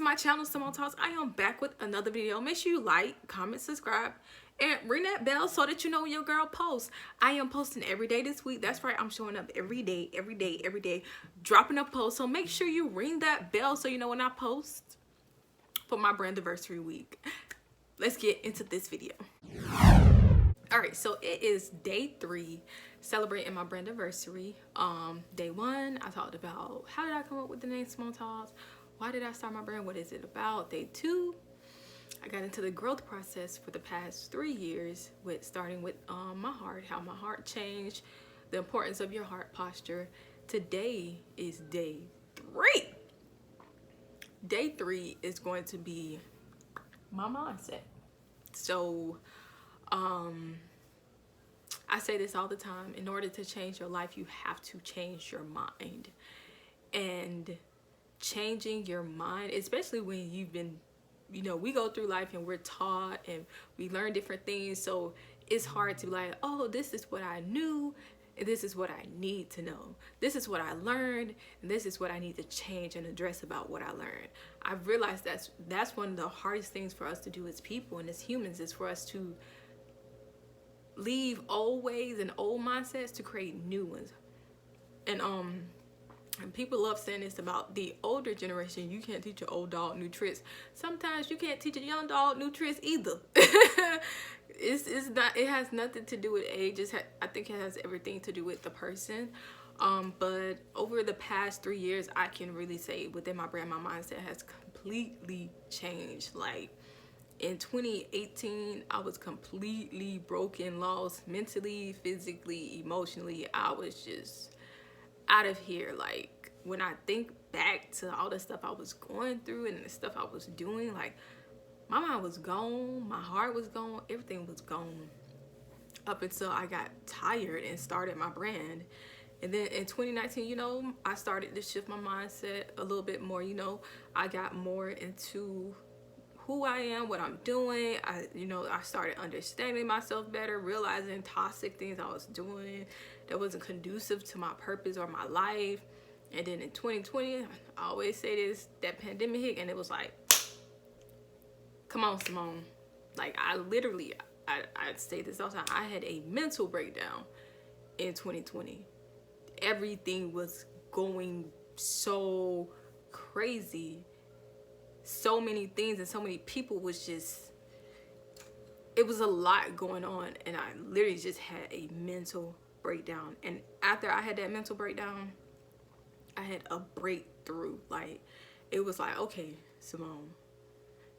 my channel, SymoneTalks. I am back with another video. Make sure you like, comment, subscribe, and ring that bell so that you know when your girl posts. I am posting every day this week. That's right, I'm showing up every day, dropping a post. So make sure you ring that bell so you know when I post for my brandiversary week. Let's get into this video. All right, so it is day 3, celebrating my brandiversary. Day 1, I talked about how did I come up with the name SymoneTalks? Why did I start my brand? What is it about? Day 2, I got into the growth process for the past 3 years, with starting with my heart, how my heart changed, the importance of your heart posture. Today is day 3. Day 3 is going to be my mindset. So I say this all the time: in order to change your life, you have to change your mind. And changing your mind, especially when you've been, you know, we go through life and we're taught and we learn different things, so it's hard to be like, oh, this is what I knew and this is what I need to know. This is what I learned and this is what I need to change and address about what I learned. I've realized that's one of the hardest things for us to do as people and as humans, is for us to leave old ways and old mindsets to create new ones. And people love saying this about the older generation: you can't teach an old dog new tricks. Sometimes you can't teach a young dog new tricks either. It's not, it has nothing to do with age. I think it has everything to do with the person. But over the past 3 years, I can really say within my brand, my mindset has completely changed. Like in 2018, I was completely broken, lost mentally, physically, emotionally. I was just out of here. Like, when I think back to all the stuff I was going through and the stuff I was doing, like, my mind was gone, my heart was gone, everything was gone, up until I got tired and started my brand. And then in 2019, you know, I started to shift my mindset a little bit more. You know, I got more into who I am, what I'm doing. I started understanding myself better, realizing toxic things I was doing that wasn't conducive to my purpose or my life. And then in 2020, I always say this, that pandemic hit, and it was like, come on, Simone. Like, I say this all the time, I had a mental breakdown in 2020. Everything was going so crazy. So many things and so many people was just, it was a lot going on, and I literally just had a mental breakdown. And after I had that mental breakdown, I had a breakthrough. Like, it was like, okay, Simone,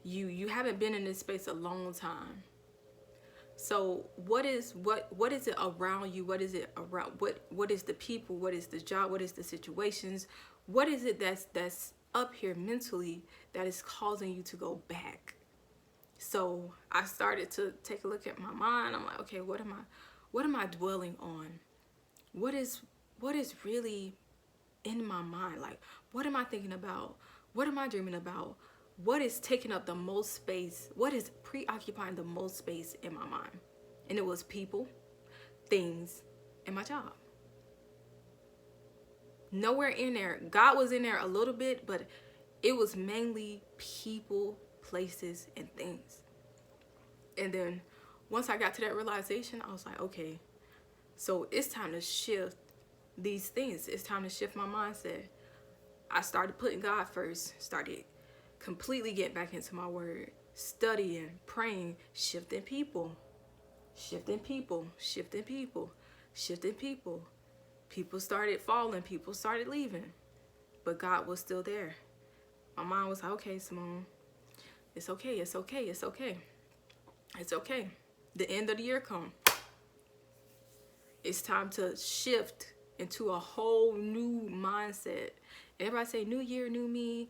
you haven't been in this space a long time. So what is it around you? What is it around, what is the people, what is the job, what is the situations, what is it that's up here mentally that is causing you to go back? So I started to take a look at my mind. I'm like, okay, what am I dwelling on? What is really in my mind? Like, what am I thinking about? What am I dreaming about? What is taking up the most space? What is preoccupying the most space in my mind? And it was people, things, and my job. Nowhere in there. God was in there a little bit, but it was mainly people, places, and things. And then once I got to that realization, I was like, okay, so it's time to shift these things. It's time to shift my mindset. I started putting God first, started completely getting back into my word, studying, praying, shifting people. People started falling, people started leaving, but God was still there. My mind was like, okay, Simone, it's okay. The end of the year come. It's time to shift into a whole new mindset. Everybody say new year, new me.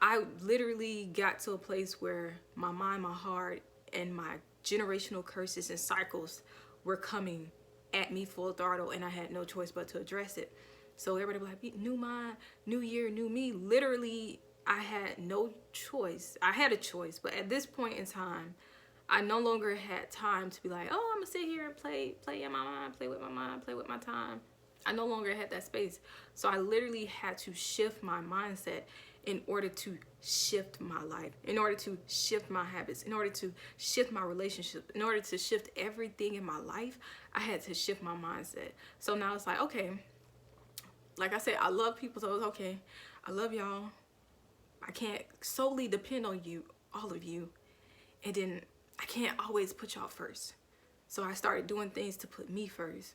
I literally got to a place where my mind, my heart, and my generational curses and cycles were coming at me full throttle, and I had no choice but to address it. So everybody was like, new mind, new year, new me. Literally, I had no choice. I had a choice, but at this point in time, I no longer had time to be like, oh, I'm gonna sit here and play in my mind, play with my mind, play with my time. I no longer had that space. So I literally had to shift my mindset in order to shift my life, in order to shift my habits, in order to shift my relationship, in order to shift everything in my life. I had to shift my mindset. So now it's like, okay, like I said, I love people, so it's okay. I love y'all. I can't solely depend on you, all of you. And then I can't always put y'all first. So I started doing things to put me first,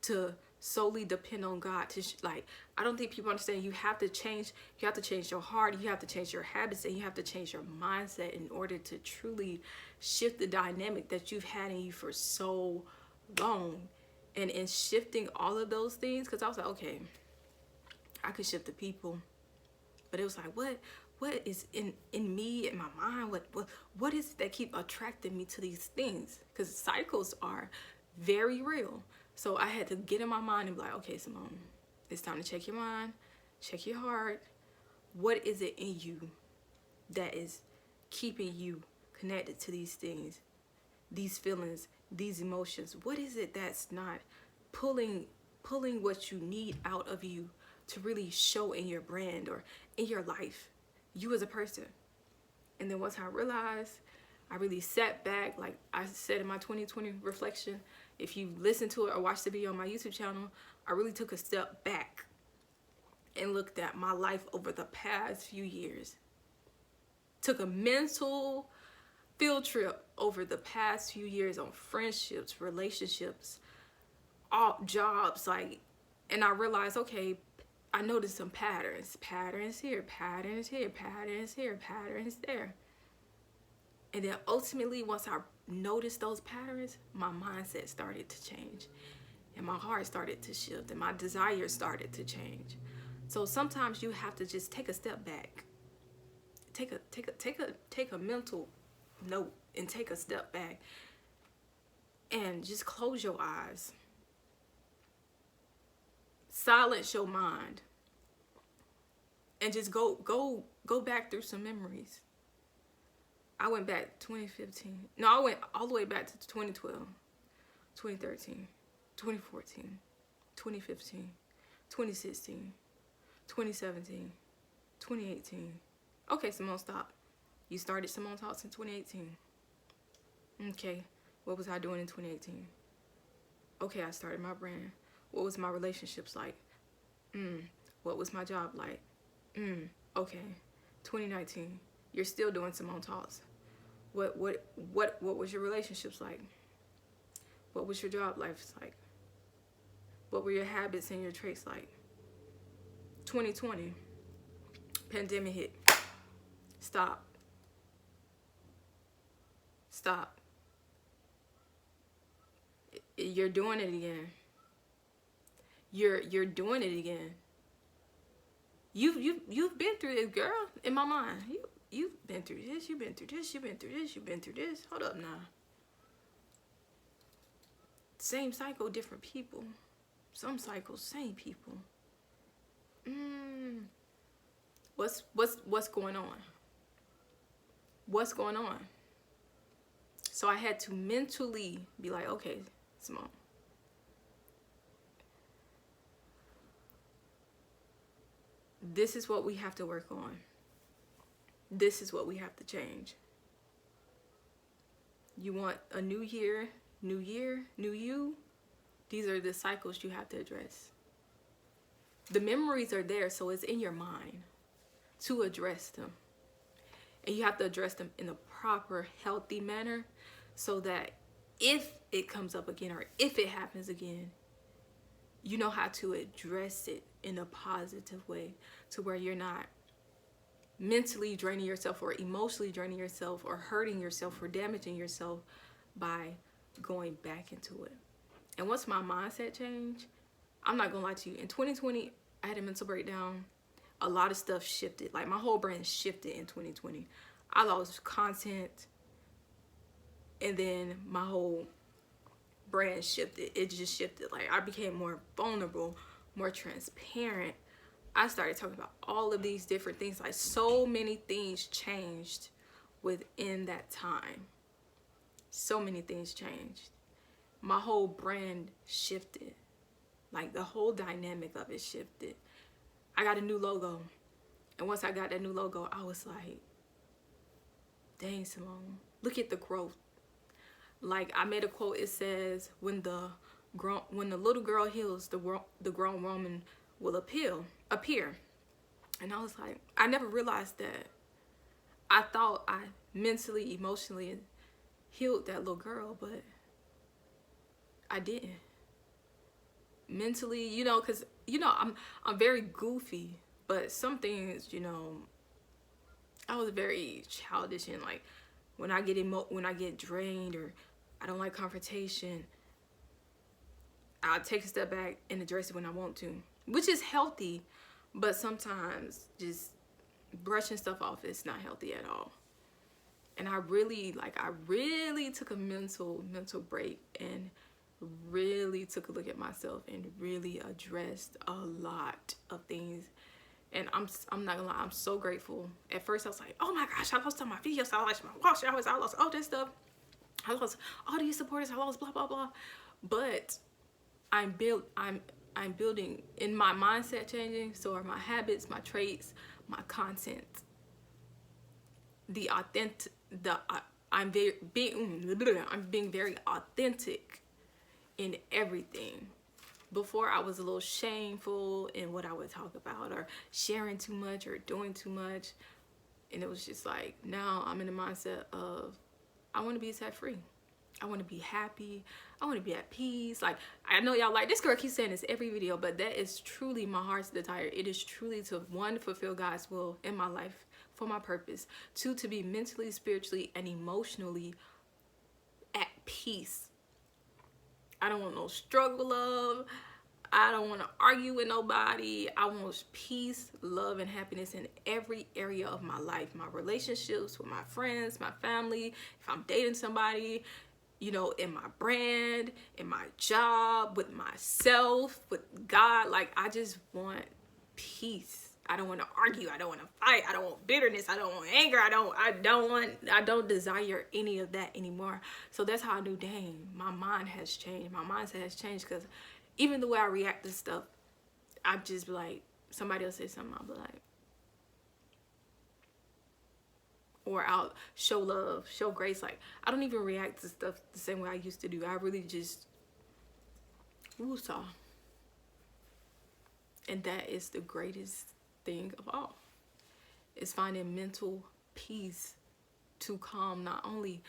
to solely depend on God. Like, I don't think people understand you have to change your heart, you have to change your habits, and you have to change your mindset in order to truly shift the dynamic that you've had in you for so long. And in shifting all of those things, because I was like, okay, I could shift the people, but it was like, what is in me, in my mind, what is it that keep attracting me to these things? Because cycles are very real. So I had to get in my mind and be like, okay, Simone, it's time to check your mind, check your heart. What is it in you that is keeping you connected to these things, these feelings, these emotions? What is it that's not pulling what you need out of you to really show in your brand or in your life, you as a person? And then once I realized, I really sat back, like I said in my 2020 reflection, if you listen to it or watch the video on my YouTube channel, I really took a step back and looked at my life over the past few years. Took a mental field trip over the past few years on friendships, relationships, all jobs, like, and I realized, okay, I noticed some patterns here, patterns here, patterns here, patterns there. And then ultimately, once I noticed those patterns, my mindset started to change, and my heart started to shift, and my desires started to change. So sometimes you have to just take a step back, take a mental note, and take a step back, and just close your eyes, silence your mind, and just go back through some memories. I went back 2015. No, I went all the way back to 2012, 2013, 2014, 2015, 2016, 2017, 2018. Okay, Simone, stop. You started SymoneTalks in 2018. Okay, what was I doing in 2018? Okay, I started my brand. What was my relationships like? What was my job like? Okay, 2019. You're still doing SymoneTalks. What was your relationships like? What was your job life like? What were your habits and your traits like? 2020, pandemic hit. Stop. You're doing it again. You're doing it again. You've been through this, girl. In my mind, you've been through this. You've been through this. You've been through this. You've been through this. Hold up now. Same cycle, different people. Some cycles, same people. What's going on? What's going on? So I had to mentally be like, okay, Simone, this is what we have to work on. This is what we have to change. You want a new year, new you? These are the cycles you have to address. The memories are there, so it's in your mind to address them. And you have to address them in a proper, healthy manner so that if it comes up again or if it happens again, you know how to address it in a positive way to where you're not mentally draining yourself or emotionally draining yourself or hurting yourself or damaging yourself by going back into it. And once my mindset changed, I'm not gonna lie to you, in 2020, I had a mental breakdown. A lot of stuff shifted. Like, my whole brand shifted in 2020. I lost content, and then my whole brand shifted. It just shifted. Like, I became more vulnerable, more transparent. I started talking about all of these different things. Like, so many things changed within that time. So many things changed. My whole brand shifted. Like the whole dynamic of it shifted. I got a new logo. And once I got that new logo, I was like, dang, Simone, look at the growth. Like I made a quote, it says, when the little girl heals, the grown woman will appear. And I was like, I never realized that. I thought I mentally, emotionally healed that little girl, but I didn't. Mentally, you know, because, you know, I'm very goofy, but some things, you know, I was very childish, and like when I get drained or I don't like confrontation, I'll take a step back and address it when I want to, which is healthy, but sometimes just brushing stuff off is not healthy at all. And I really took a mental break and really took a look at myself and really addressed a lot of things. And I'm not gonna lie, I'm so grateful. At first I was like, oh my gosh, I lost all my videos, I lost my watch hours, I lost all this stuff, I lost all these supporters, I lost blah blah blah. But I'm building, in my mindset changing, so are my habits, my traits, my content. I'm being very authentic in everything. Before I was a little shameful in what I would talk about, or sharing too much or doing too much. And it was just like, now I'm in the mindset of, I want to be set free. I want to be happy. I want to be at peace. Like, I know y'all like, this girl keeps saying this every video, but that is truly my heart's desire. It is truly to, one, fulfill God's will in my life for my purpose. Two, to be mentally, spiritually, and emotionally at peace. I don't want no struggle love. I don't want to argue with nobody. I want peace, love, and happiness in every area of my life. My relationships with my friends, my family, if I'm dating somebody, you know, in my brand, in my job, with myself, with God. Like, I just want peace. I don't want to argue. I don't want to fight. I don't want bitterness. I don't want anger. I don't desire any of that anymore. So that's how I knew, dang, my mind has changed. My mindset has changed, because even the way I react to stuff, I just be like, somebody else say something, I'll be like, or I'll show love, show grace. Like, I don't even react to stuff the same way I used to do. I really just woosah. And that is the greatest thing of all, is finding mental peace to calm, not only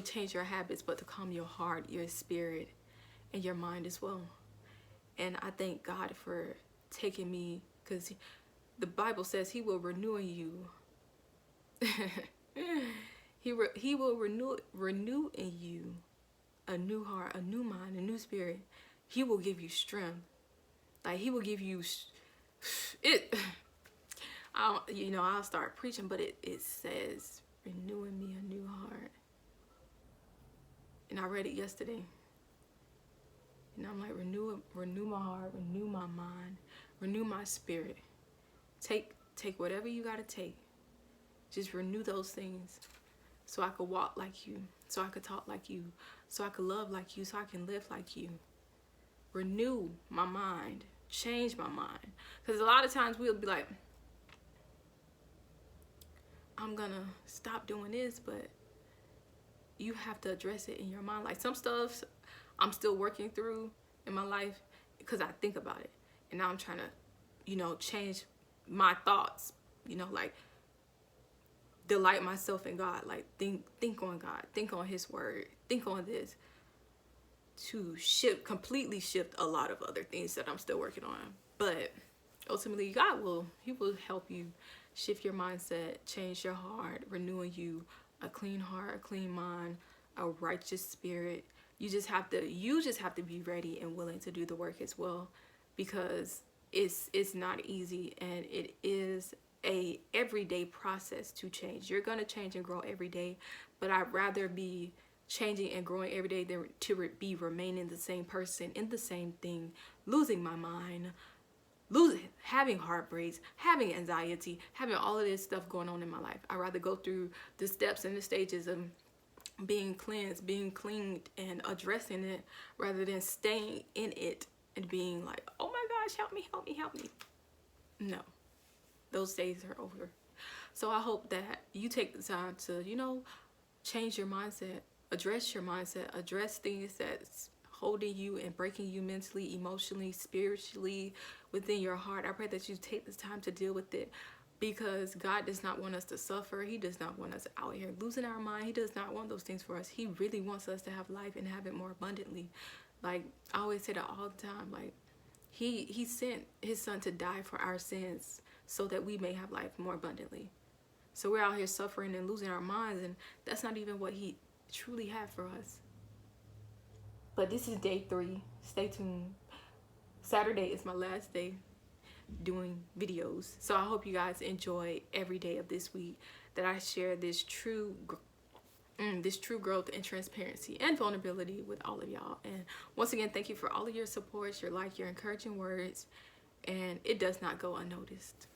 change your habits, but to calm your heart, your spirit, and your mind as well. And I thank God for taking me, because the Bible says he will renew in you. he will renew in you a new heart, a new mind, a new spirit. He will give you strength. Like, he will give you it. I'll start preaching, but it says, renewing me a new heart. And I read it yesterday. And I'm like, renew my heart, renew my mind, renew my spirit. Take whatever you gotta take. Just renew those things, so I could walk like you, so I could talk like you, so I could love like you, so I can live like you. Renew my mind, change my mind. Because a lot of times we'll be like, I'm gonna stop doing this, but you have to address it in your mind. Like, some stuff I'm still working through in my life, because I think about it, and now I'm trying to, change my thoughts, like, delight myself in God, like, think on God, think on his word, think on this, to completely shift a lot of other things that I'm still working on. But ultimately, he will help you shift your mindset, change your heart, renewing you a clean heart, a clean mind, a righteous spirit. You just have to be ready and willing to do the work as well, because it's not easy, and it is a everyday process to change. You're gonna change and grow every day, but I'd rather be changing and growing every day than to be remaining the same person in the same thing, losing my mind, having heartbreaks, having anxiety, having all of this stuff going on in my life. I'd rather go through the steps and the stages of being cleansed, being cleaned, and addressing it, rather than staying in it and being like, oh my gosh, help me, help me, help me. No, those days are over. So I hope that you take the time to, you know, change your mindset, address your mindset, address things that's holding you and breaking you mentally, emotionally, spiritually, within your heart. I pray that you take the time to deal with it, because God does not want us to suffer. He does not want us out here losing our mind. He does not want those things for us. He really wants us to have life and have it more abundantly. Like, I always say that all the time. Like, he sent his son to die for our sins so that we may have life more abundantly. So we're out here suffering and losing our minds, and that's not even what he truly had for us. But this is day 3. Stay tuned. Saturday is my last day doing videos. So I hope you guys enjoy every day of this week, that I share this true growth and transparency and vulnerability with all of y'all. And once again, thank you for all of your support, your like, your encouraging words, and it does not go unnoticed.